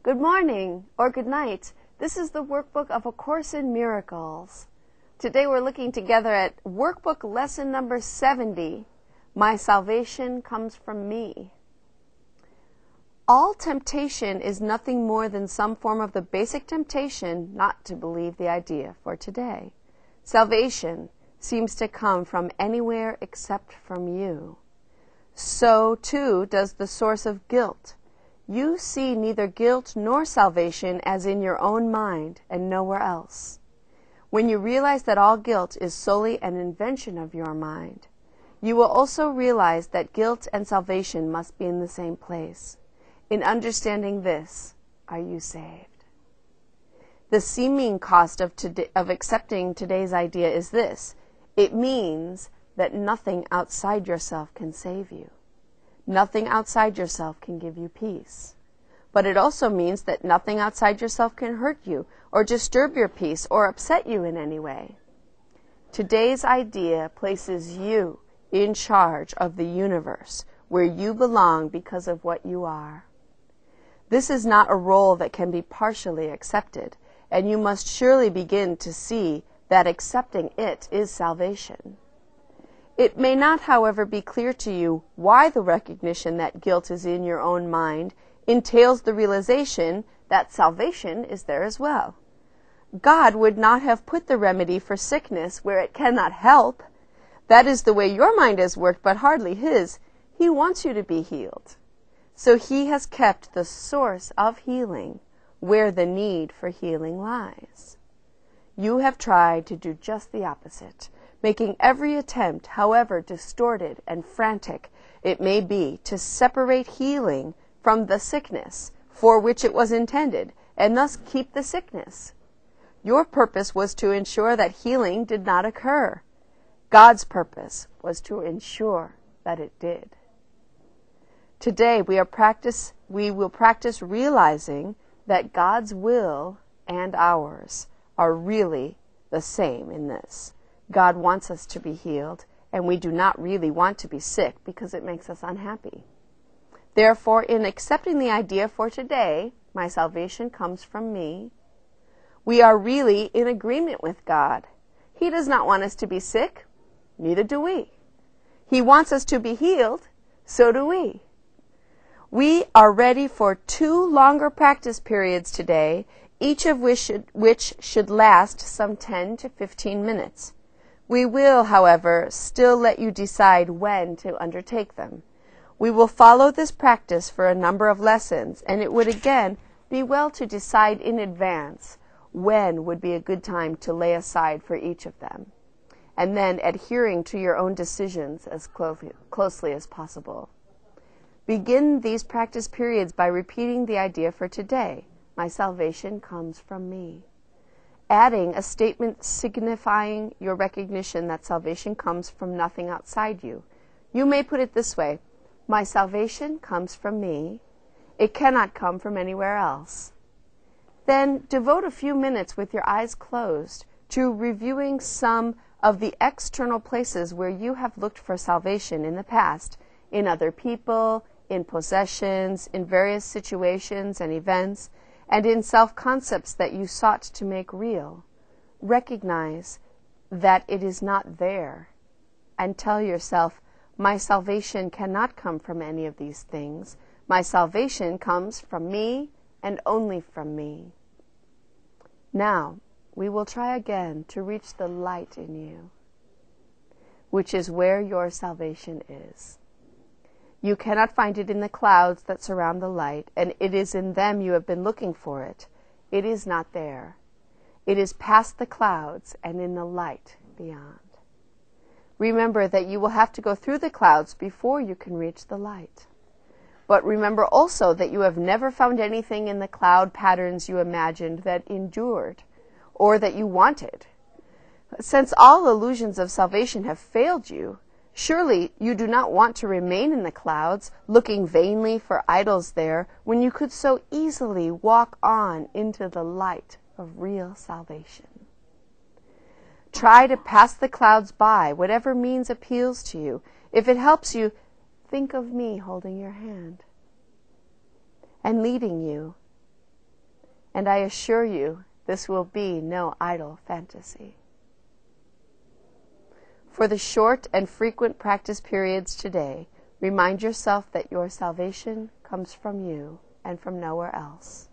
Good morning or good night. This is the workbook of A Course in Miracles. Today we're looking together at workbook lesson number 70. My salvation comes from me. All temptation is nothing more than some form of the basic temptation not to believe the idea for today. Salvation seems to come from anywhere except from you. So, too, does the source of guilt. You see neither guilt nor salvation as in your own mind and nowhere else. When you realize that all guilt is solely an invention of your mind, you will also realize that guilt and salvation must be in the same place. In understanding this, are you saved? The seeming cost of accepting today's idea is this. It means that nothing outside yourself can save you. Nothing outside yourself can give you peace. But it also means that nothing outside yourself can hurt you or disturb your peace or upset you in any way. Today's idea places you in charge of the universe where you belong because of what you are. This is not a role that can be partially accepted, and you must surely begin to see that accepting it is salvation. It may not, however, be clear to you why the recognition that guilt is in your own mind entails the realization that salvation is there as well. God would not have put the remedy for sickness where it cannot help. That is the way your mind has worked, but hardly His. He wants you to be healed. So He has kept the source of healing where the need for healing lies. You have tried to do just the opposite, making every attempt, however distorted and frantic it may be, to separate healing from the sickness for which it was intended, and thus keep the sickness. Your purpose was to ensure that healing did not occur. God's purpose was to ensure that it did. Today we will practice realizing that God's will and ours are really the same in this. God wants us to be healed, and we do not really want to be sick because it makes us unhappy. Therefore, in accepting the idea for today, my salvation comes from me, we are really in agreement with God. He does not want us to be sick, neither do we. He wants us to be healed, so do we. We are ready for 2 longer practice periods today, each of which should last some 10 to 15 minutes. We will, however, still let you decide when to undertake them. We will follow this practice for a number of lessons, and it would again be well to decide in advance when would be a good time to lay aside for each of them, and then adhering to your own decisions as closely as possible. Begin these practice periods by repeating the idea for today. My salvation comes from me. Adding a statement signifying your recognition that salvation comes from nothing outside you. You may put it this way. My salvation comes from me. It cannot come from anywhere else. Then devote a few minutes with your eyes closed to reviewing some of the external places where you have looked for salvation in the past, in other people, in possessions, in various situations and events, and in self-concepts that you sought to make real. Recognize that it is not there, and tell yourself, my salvation cannot come from any of these things. My salvation comes from me and only from me. Now, we will try again to reach the light in you, which is where your salvation is. You cannot find it in the clouds that surround the light, and it is in them you have been looking for it. It is not there. It is past the clouds and in the light beyond. Remember that you will have to go through the clouds before you can reach the light. But remember also that you have never found anything in the cloud patterns you imagined that endured, or that you wanted. Since all illusions of salvation have failed you, surely you do not want to remain in the clouds, looking vainly for idols there, when you could so easily walk on into the light of real salvation. Try to pass the clouds by, whatever means appeals to you. If it helps you, think of me holding your hand and leading you and I assure you this will be no idle fantasy. For the short and frequent practice periods today, remind yourself that your salvation comes from you and from nowhere else.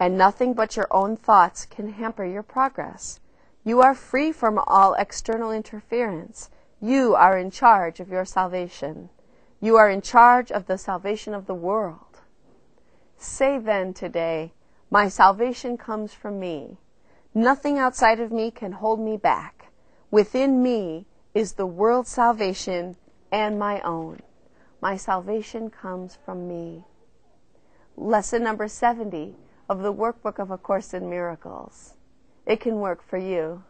And nothing but your own thoughts can hamper your progress. You are free from all external interference. You are in charge of your salvation. You are in charge of the salvation of the world. Say then today, my salvation comes from me. Nothing outside of me can hold me back. Within me is the world's salvation and my own. My salvation comes from me. Lesson number 70 of the workbook of A Course in Miracles. It can work for you.